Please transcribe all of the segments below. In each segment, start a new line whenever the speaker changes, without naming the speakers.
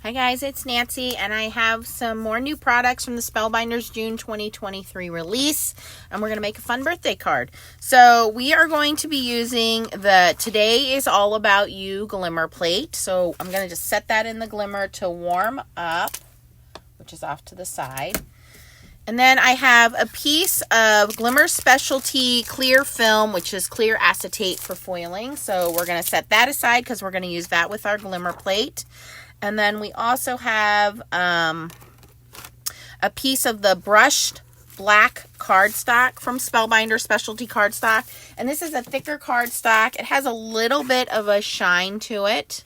Hi guys, it's Nancy, and I have some more new products from the Spellbinders June 2023 release, and we're going to make a fun birthday card. So we are going to be using the Today is All About You Glimmer plate. So I'm going to just set that in the glimmer to warm up, which is off to the side. And then I have a piece of Glimmer Specialty clear film, which is clear acetate for foiling. So we're going to set that aside because we're going to use that with our glimmer plate. And then we also have a piece of the brushed black cardstock from Spellbinders Specialty Cardstock. And this is a thicker cardstock. It has a little bit of a shine to it,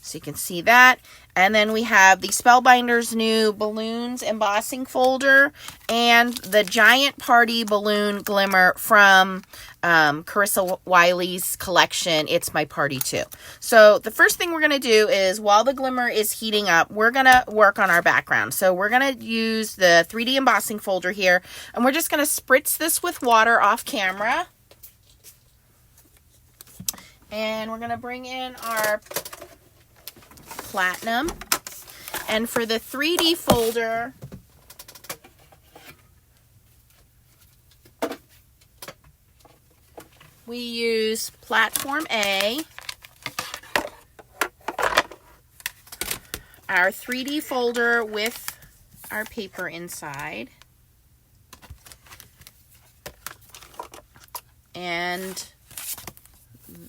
so you can see that. And then we have the Spellbinders new balloons embossing folder and the giant party balloon glimmer from Carissa Wiley's collection, It's My Party Too. So the first thing we're going to do is, while the glimmer is heating up, we're going to work on our background. So we're going to use the 3D embossing folder here, and we're just going to spritz this with water off camera. And we're going to bring in our platinum, and for the 3D folder, we use platform A, our 3D folder with our paper inside, and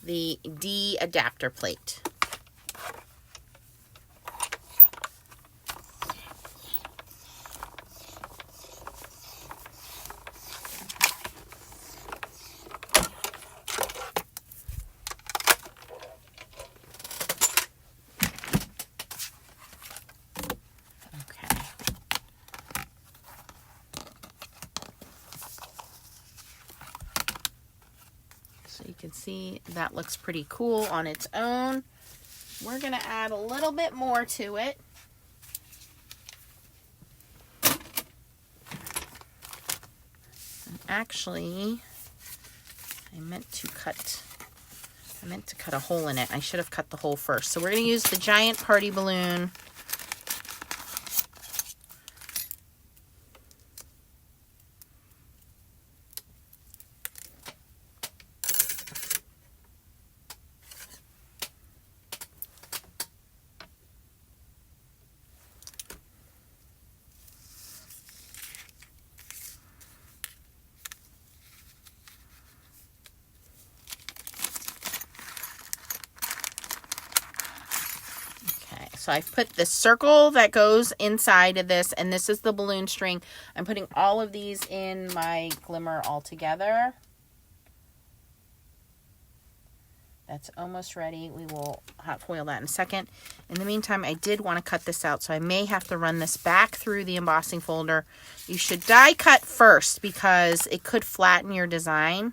the D adapter plate. So you can see that looks pretty cool on its own. We're going to add a little bit more to it. And actually, I meant to cut a hole in it. I should have cut the hole first. So we're going to use the giant party balloon. So I've put the circle that goes inside of this, and this is the balloon string. I'm putting all of these in my glimmer all together. That's almost ready. We will hot foil that in a second. In the meantime, I did want to cut this out, so I may have to run this back through the embossing folder. You should die cut first because it could flatten your design.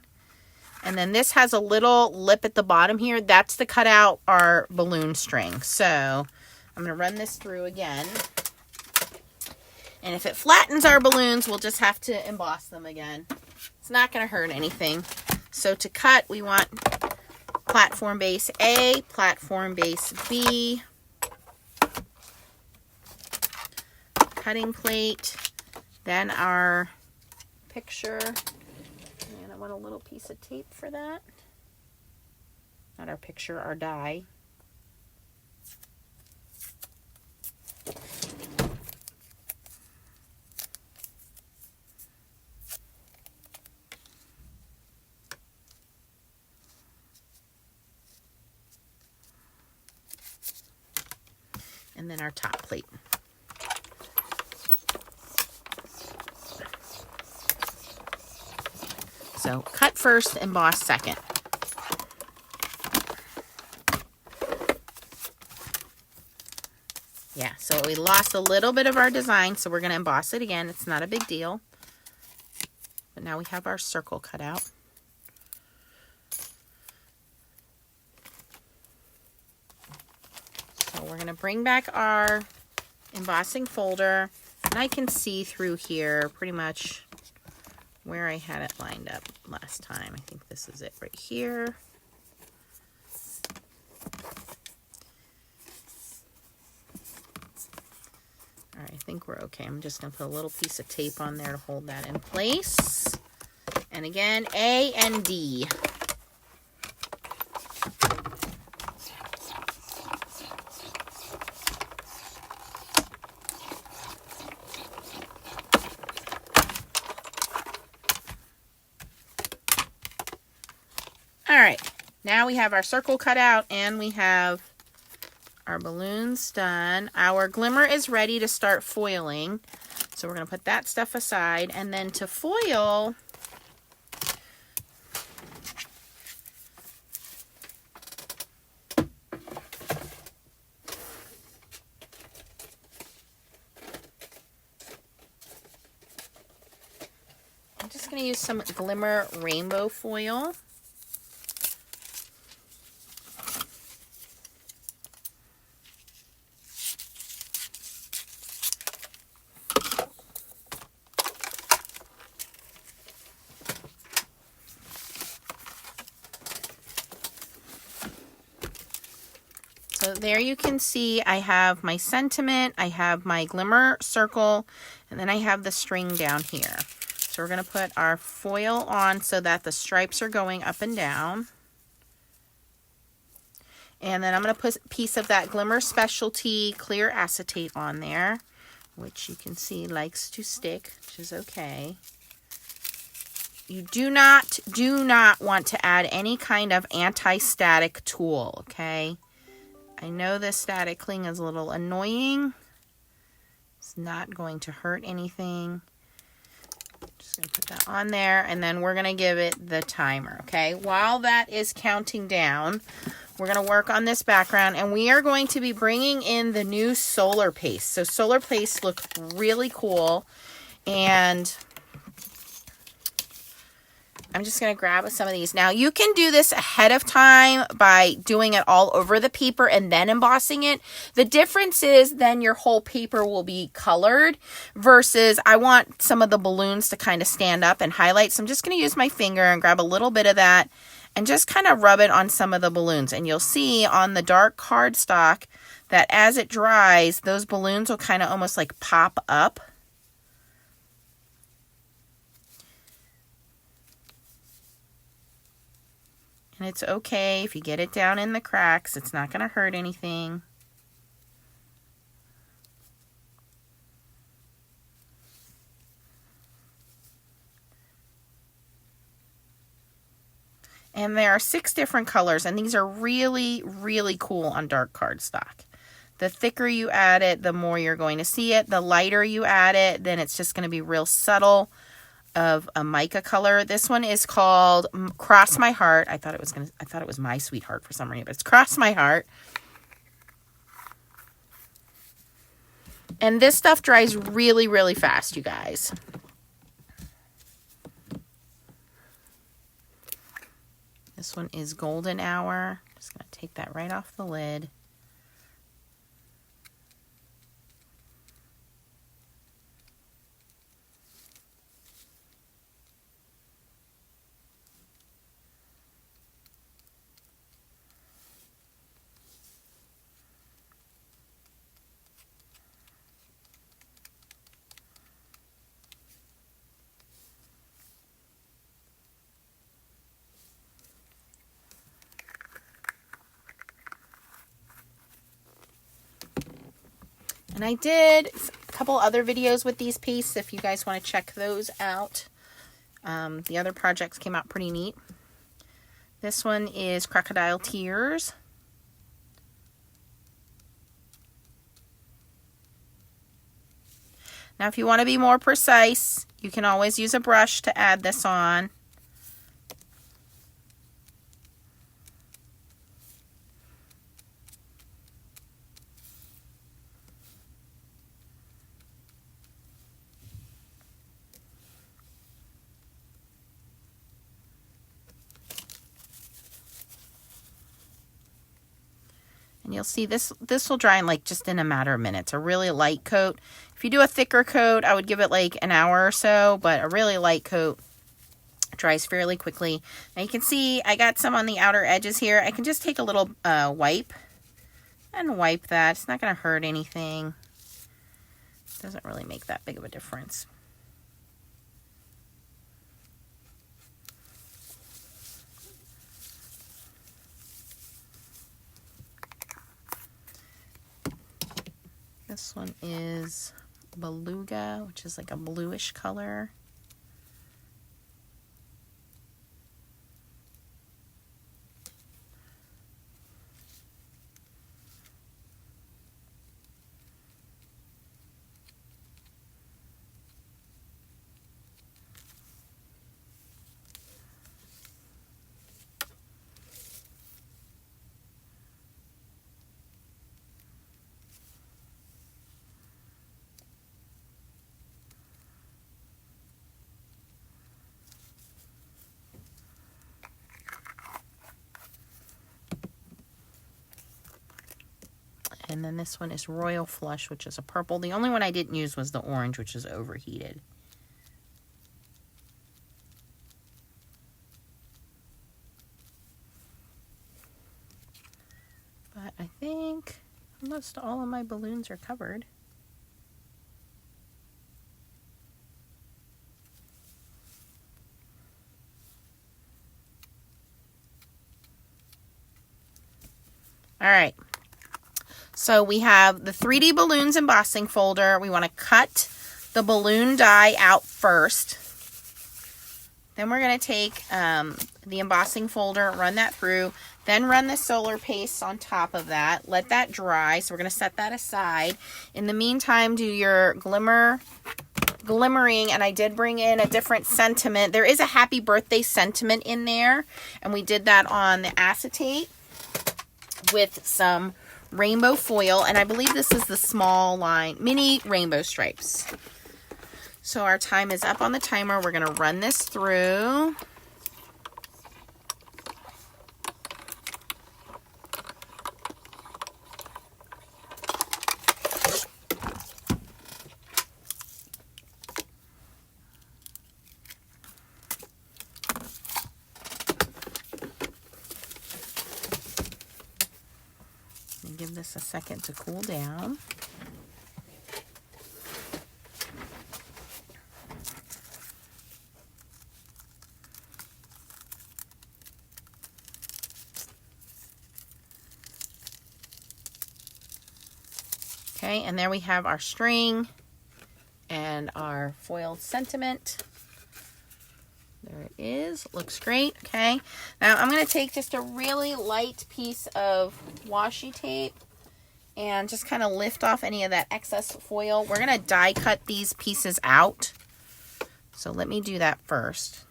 And then this has a little lip at the bottom here. That's to cut out our balloon string. So I'm going to run this through again. And if it flattens our balloons, we'll just have to emboss them again. It's not going to hurt anything. So to cut, we want platform base A, platform base B, cutting plate, then our picture. And I want a little piece of tape for that. Not our picture, our die. And then our top plate. So cut first, emboss second. Yeah, so we lost a little bit of our design, so we're going to emboss it again. It's not a big deal. But now we have our circle cut out. So we're going to bring back our embossing folder, and I can see through here pretty much where I had it lined up last time. I think this is it right here. think we're okay. I'm just going to put a little piece of tape on there to hold that in place. And again, A and D. All right, now we have our circle cut out and we have our balloons done. Our glimmer is ready to start foiling. So we're going to put that stuff aside. And then to foil, I'm just going to use some Glimmer Rainbow Foil. So there you can see I have my sentiment, I have my glimmer circle, and then I have the string down here. So we're going to put our foil on so that the stripes are going up and down. And then I'm going to put a piece of that Glimmer Specialty clear acetate on there, which you can see likes to stick, which is okay. You do not want to add any kind of anti-static tool, okay? I know this static cling is a little annoying. It's not going to hurt anything. Just going to put that on there, and then we're going to give it the timer, okay? While that is counting down, we're going to work on this background, and we are going to be bringing in the new solar paste. So solar paste look really cool, and I'm just going to grab some of these. Now, you can do this ahead of time by doing it all over the paper and then embossing it. The difference is then your whole paper will be colored versus I want some of the balloons to kind of stand up and highlight. So I'm just going to use my finger and grab a little bit of that and just kind of rub it on some of the balloons. And you'll see on the dark cardstock that as it dries, those balloons will kind of almost like pop up. And it's okay if you get it down in the cracks. It's not going to hurt anything. And there are 6 different colors, and these are really, really cool on dark cardstock. The thicker you add it, the more you're going to see it. The lighter you add it, then it's just going to be real subtle of a mica color. This one is called Cross My Heart. I thought it was My Sweetheart for some reason, but it's Cross My Heart. And this stuff dries really, really fast, you guys. This one is Golden Hour. Just going to take that right off the lid. And I did a couple other videos with these pastes if you guys want to check those out. The other projects came out pretty neat. This one is Crocodile Tears. Now if you want to be more precise, you can always use a brush to add this on. And you'll see this will dry in like just in a matter of minutes. A really light coat. If you do a thicker coat, I would give it like an hour or so, but a really light coat dries fairly quickly. Now you can see I got some on the outer edges here. I can just take a little wipe and wipe that. It's not going to hurt anything. Doesn't really make that big of a difference. This one is Beluga, which is like a bluish color. And then this one is Royal Flush, which is a purple. The only one I didn't use was the orange, which is overheated. But I think almost all of my balloons are covered. All right. So we have the 3D balloons embossing folder. We want to cut the balloon die out first. Then we're going to take the embossing folder, run that through, then run the solar paste on top of that. Let that dry. So we're going to set that aside. In the meantime, do your glimmering, and I did bring in a different sentiment. There is a happy birthday sentiment in there, and we did that on the acetate with some rainbow foil, and I believe this is the small line, mini rainbow stripes. So our time is up on the timer. We're going to run this through. Give this a second to cool down. Okay, and there we have our string and our foiled sentiment. There it is. Looks great. Okay. Now I'm going to take just a really light piece of washi tape and just kind of lift off any of that excess foil. We're going to die cut these pieces out. So let me do that first.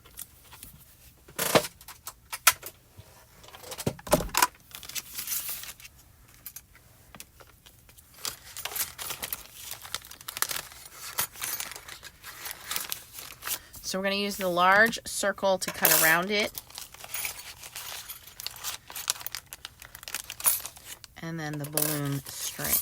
So we're going to use the large circle to cut around it. And then the balloon string.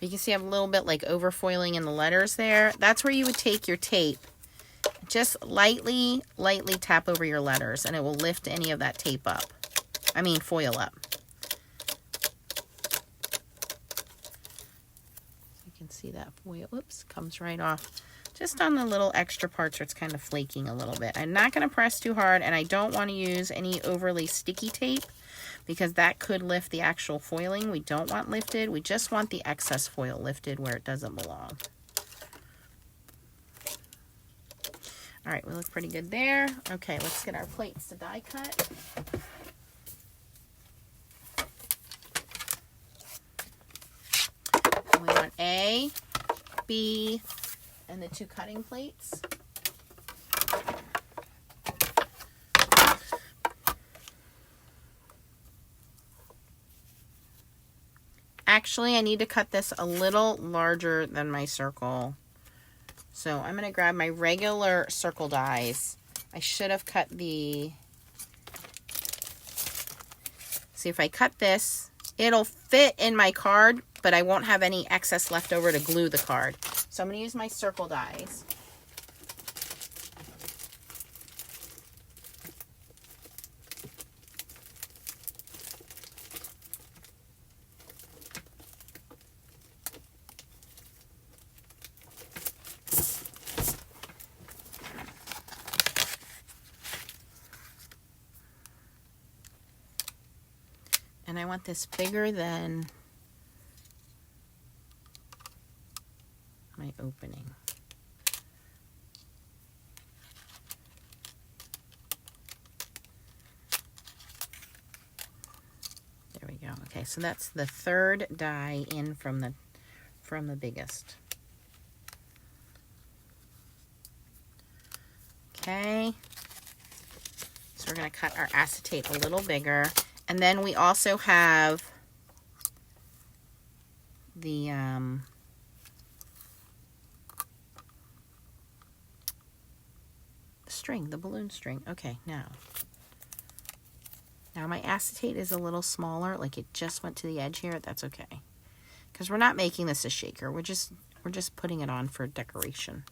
You can see I have a little bit like overfoiling in the letters there. That's where you would take your tape. Just lightly tap over your letters and it will lift any of that tape up. I mean foil up. See that foil, whoops, comes right off just on the little extra parts where it's kind of flaking a little bit. I'm not going to press too hard, and I don't want to use any overly sticky tape because that could lift the actual foiling. We don't want lifted. We just want the excess foil lifted where it doesn't belong. All right, we look pretty good there. Okay, let's get our plates to die cut. We want A, B, and the 2 cutting plates. Actually, I need to cut this a little larger than my circle. So I'm going to grab my regular circle dies. I should have cut the... See, if I cut this, it'll fit in my card, but I won't have any excess left over to glue the card. So I'm going to use my circle dies. And I want this bigger than my opening. There we go. Okay, so that's the third die in from the biggest. Okay. So we're going to cut our acetate a little bigger. And then we also have the string, the balloon string. Okay, now my acetate is a little smaller, like it just went to the edge here. That's okay, because we're not making this a shaker. We're just putting it on for decoration.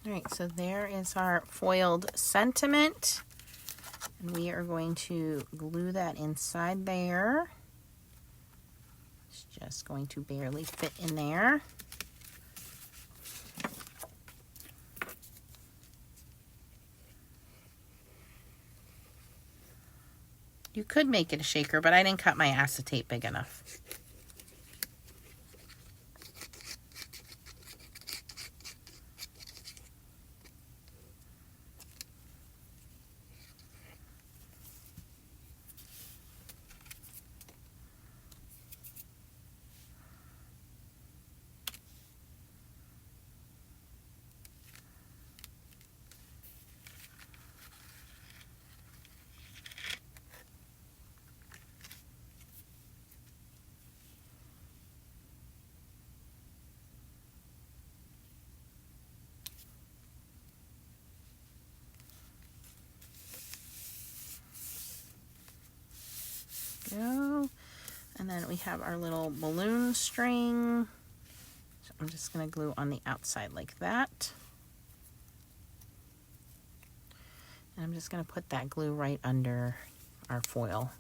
All right, so there is our foiled sentiment, and we are going to glue that inside there. It's just going to barely fit in there. You could make it a shaker, but I didn't cut my acetate big enough. Go. And then we have our little balloon string. So I'm just going to glue on the outside like that. And I'm just going to put that glue right under our foil.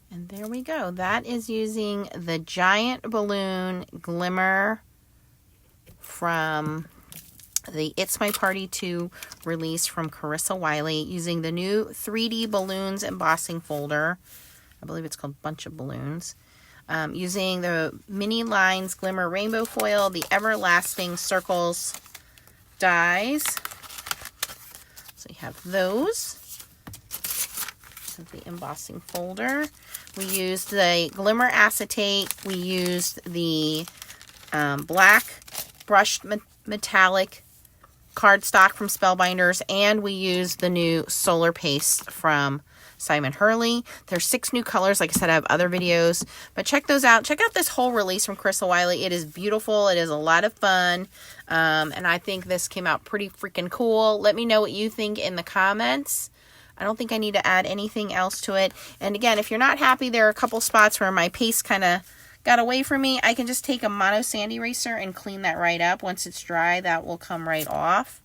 And there we go. That is using the giant balloon glimmer from the It's My Party 2 release from Carissa Wiley, using the new 3D balloons embossing folder. I believe it's called Bunch of Balloons. Using the Mini Lines Glimmer Rainbow Foil, the Everlasting Circles dies. So you have those. The embossing folder. We used the glimmer acetate. We used the black brushed metallic cardstock from Spellbinders, and we used the new solar paste from Simon Hurley. There's 6 new colors. Like I said, I have other videos, but check those out. Check out this whole release from Carissa Wiley. It is beautiful. It is a lot of fun. And I think this came out pretty freaking cool. Let me know what you think in the comments. I don't think I need to add anything else to it. And again, if you're not happy, there are a couple spots where my paste kind of got away from me. I can just take a mono sand eraser and clean that right up. Once it's dry, that will come right off.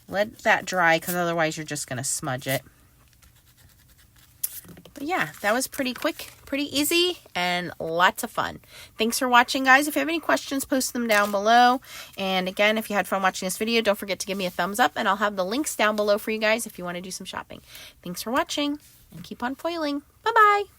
Let that dry, because otherwise you're just going to smudge it. But yeah, that was pretty quick, pretty easy, and lots of fun. Thanks for watching, guys. If you have any questions, post them down below. And again, if you had fun watching this video, don't forget to give me a thumbs up, and I'll have the links down below for you guys if you want to do some shopping. Thanks for watching, and keep on foiling. Bye-bye.